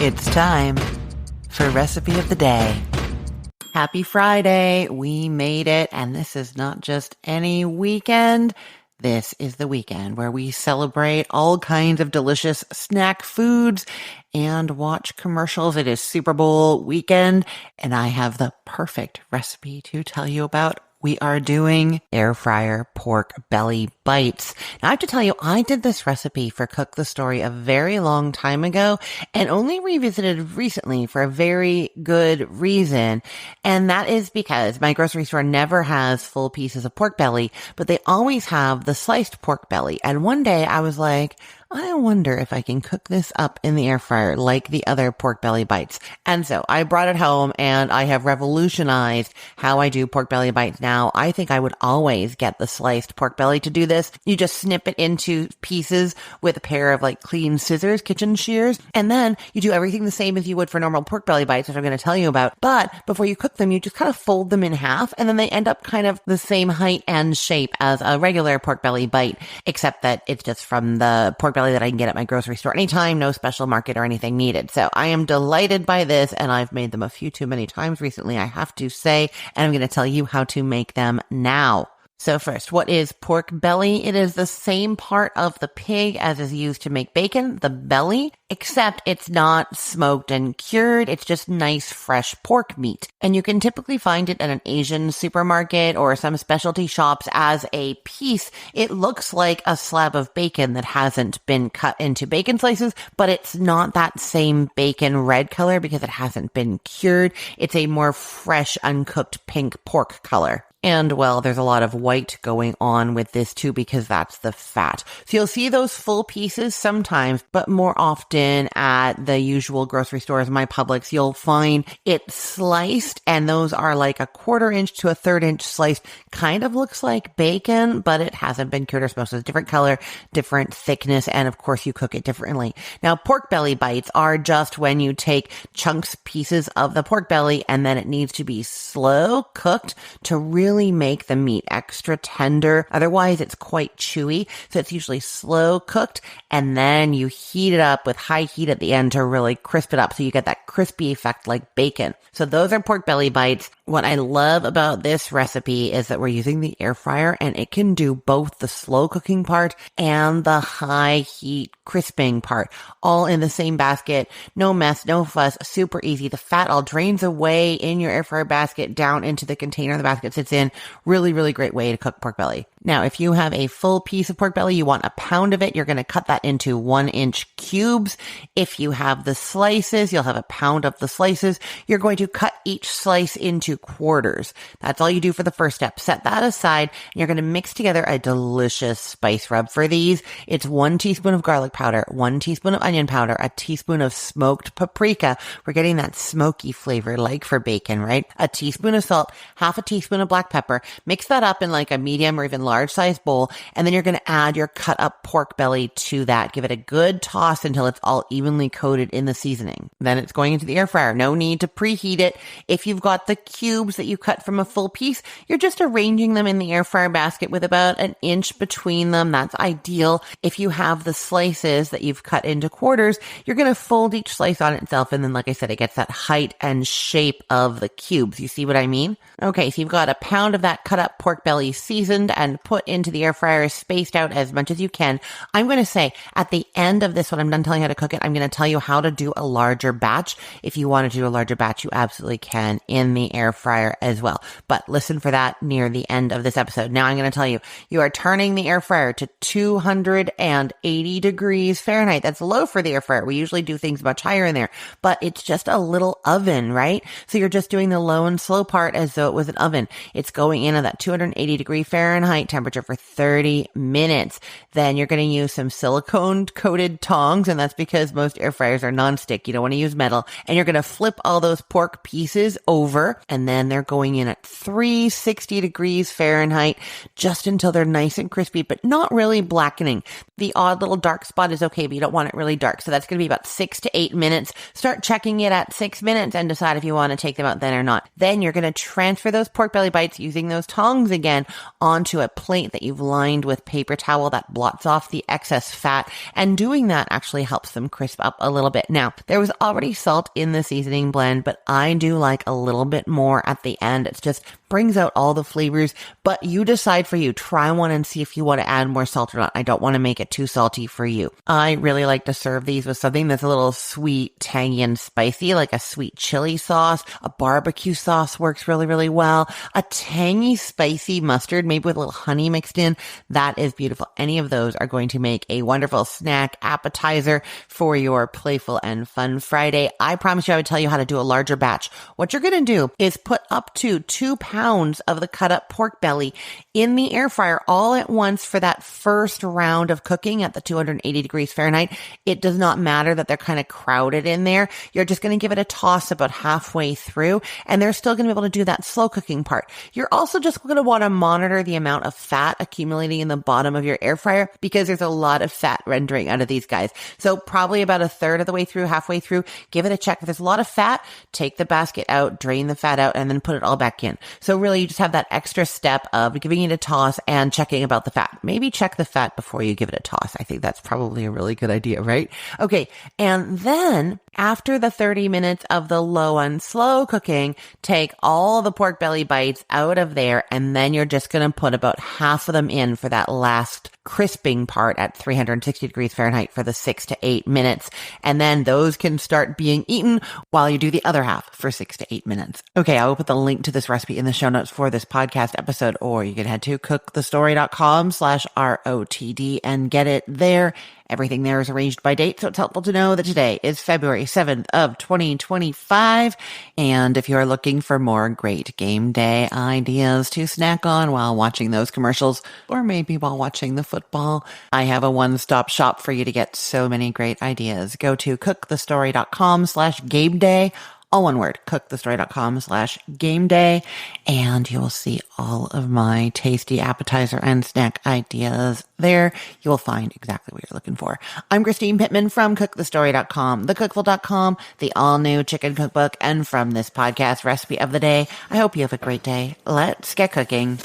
It's time for Recipe of the Day. Happy Friday. We made it. And this is not just any weekend. This is the weekend where we celebrate all kinds of delicious snack foods and watch commercials. It is Super Bowl weekend, and I have the perfect recipe to tell you about. We are doing air fryer pork belly bites. Now I have to tell you, I did this recipe for Cook the Story a very long time ago and only revisited recently for a very good reason. And that is because my grocery store never has full pieces of pork belly, but they always have the sliced pork belly. And one day I was like, I wonder if I can cook this up in the air fryer like the other pork belly bites. And so I brought it home and I have revolutionized how I do pork belly bites now. I think I would always get the sliced pork belly to do this. You just snip it into pieces with a pair of like clean scissors, kitchen shears, and then you do everything the same as you would for normal pork belly bites, which I'm going to tell you about. But before you cook them, you just kind of fold them in half and then they end up kind of the same height and shape as a regular pork belly bite, except that it's just from the pork belly that I can get at my grocery store anytime, no special market or anything needed. So I am delighted by this, and I've made them a few too many times recently, I have to say, and I'm going to tell you how to make them now. So first, what is pork belly? It is the same part of the pig as is used to make bacon, the belly, except it's not smoked and cured. It's just nice, fresh pork meat. And you can typically find it at an Asian supermarket or some specialty shops as a piece. It looks like a slab of bacon that hasn't been cut into bacon slices, but it's not that same bacon red color because it hasn't been cured. It's a more fresh, uncooked pink pork color. And, well, there's a lot of white going on with this too because that's the fat. So you'll see those full pieces sometimes, but more often at the usual grocery stores, my Publix, you'll find it sliced, and those are like a 1/4 inch to a 1/3 inch slice. Kind of looks like bacon, but it hasn't been cured or smoked. So it's a different color, different thickness, and of course you cook it differently. Now, pork belly bites are just when you take chunks, pieces of the pork belly, and then it needs to be slow cooked to really make the meat extra tender. Otherwise, it's quite chewy. So it's usually slow cooked, and then you heat it up with high heat at the end to really crisp it up so you get that crispy effect like bacon. So those are pork belly bites. What I love about this recipe is that we're using the air fryer, and it can do both the slow cooking part and the high heat crisping part all in the same basket. No mess, no fuss, super easy. The fat all drains away in your air fryer basket down into the container the basket sits in. Really, really great way to cook pork belly. Now, if you have a full piece of pork belly, you want a pound of it, you're going to cut that into 1-inch cubes. If you have the slices, you'll have a pound of the slices. You're going to cut each slice into quarters. That's all you do for the first step. Set that aside, and you're going to mix together a delicious spice rub. For these, it's 1 teaspoon of garlic powder, 1 teaspoon of onion powder, a teaspoon of smoked paprika. We're getting that smoky flavor like for bacon, right? A teaspoon of salt, 1/2 teaspoon of black pepper. Mix that up in like a medium or even large size bowl, and then you're going to add your cut up pork belly to that. Give it a good toss until it's all evenly coated in the seasoning. Then it's going into the air fryer. No need to preheat it. If you've got the cubes that you cut from a full piece, you're just arranging them in the air fryer basket with about 1 inch between them. That's ideal. If you have the slices that you've cut into quarters, you're going to fold each slice on itself, and then like I said, it gets that height and shape of the cubes. You see what I mean? Okay, so you've got a pound of that cut up pork belly seasoned and put into the air fryer, spaced out as much as you can. I'm going to say at the end of this, when I'm done telling you how to cook it, I'm going to tell you how to do a larger batch. If you want to do a larger batch, you absolutely can in the air fryer as well. But listen for that near the end of this episode. Now I'm going to tell you, you are turning the air fryer to 280 degrees Fahrenheit. That's low for the air fryer. We usually do things much higher in there, but it's just a little oven, right? So you're just doing the low and slow part as though it was an oven. It's going in at that 280 degree Fahrenheit temperature for 30 minutes. Then you're going to use some silicone coated tongs, and that's because most air fryers are nonstick. You don't want to use metal. And you're going to flip all those pork pieces over, and then they're going in at 360 degrees Fahrenheit just until they're nice and crispy, but not really blackening. The odd little dark spot is okay, but you don't want it really dark. So that's going to be about 6 to 8 minutes. Start checking it at 6 minutes and decide if you want to take them out then or not. Then you're going to transfer those pork belly bites using those tongs again onto a plate that you've lined with paper towel that blots off the excess fat, and doing that actually helps them crisp up a little bit. Now, there was already salt in the seasoning blend, but I do like a little bit more at the end. It's just brings out all the flavors, but you decide for you. Try one and see if you want to add more salt or not. I don't want to make it too salty for you. I really like to serve these with something that's a little sweet, tangy, and spicy, like a sweet chili sauce. A barbecue sauce works really, really well. A tangy, spicy mustard, maybe with a little honey mixed in. That is beautiful. Any of those are going to make a wonderful snack appetizer for your playful and fun Friday. I promise you I would tell you how to do a larger batch. What you're going to do is put up to 2 pounds of the cut up pork belly in the air fryer all at once for that first round of cooking at the 280 degrees Fahrenheit. It does not matter that they're kind of crowded in there. You're just going to give it a toss about halfway through, and they're still going to be able to do that slow cooking part. You're also just going to want to monitor the amount of fat accumulating in the bottom of your air fryer because there's a lot of fat rendering out of these guys. So probably about a third of the way through, halfway through, give it a check. If there's a lot of fat, take the basket out, drain the fat out, and then put it all back in. So really you just have that extra step of giving it a toss and checking about the fat. Maybe check the fat before you give it a toss. I think that's probably a really good idea, right? Okay. And then after the 30 minutes of the low and slow cooking, take all the pork belly bites out of there, and then you're just going to put about half of them in for that last crisping part at 360 degrees Fahrenheit for the 6 to 8 minutes. And then those can start being eaten while you do the other half for 6 to 8 minutes. Okay, I will put the link to this recipe in the show notes for this podcast episode, or you can head to cookthestory.com/ROTD and get it there. Everything there is arranged by date, so it's helpful to know that today is February 7th of 2025. And if you're looking for more great game day ideas to snack on while watching those commercials, or maybe while watching the football, I have a one-stop shop for you to get so many great ideas. Go to cookthestory.com/game day. All one word, cookthestory.com/game day, and you will see all of my tasty appetizer and snack ideas there. You will find exactly what you're looking for. I'm Christine Pittman from cookthestory.com, thecookful.com, the all-new chicken cookbook, and from this podcast, Recipe of the Day. I hope you have a great day. Let's get cooking.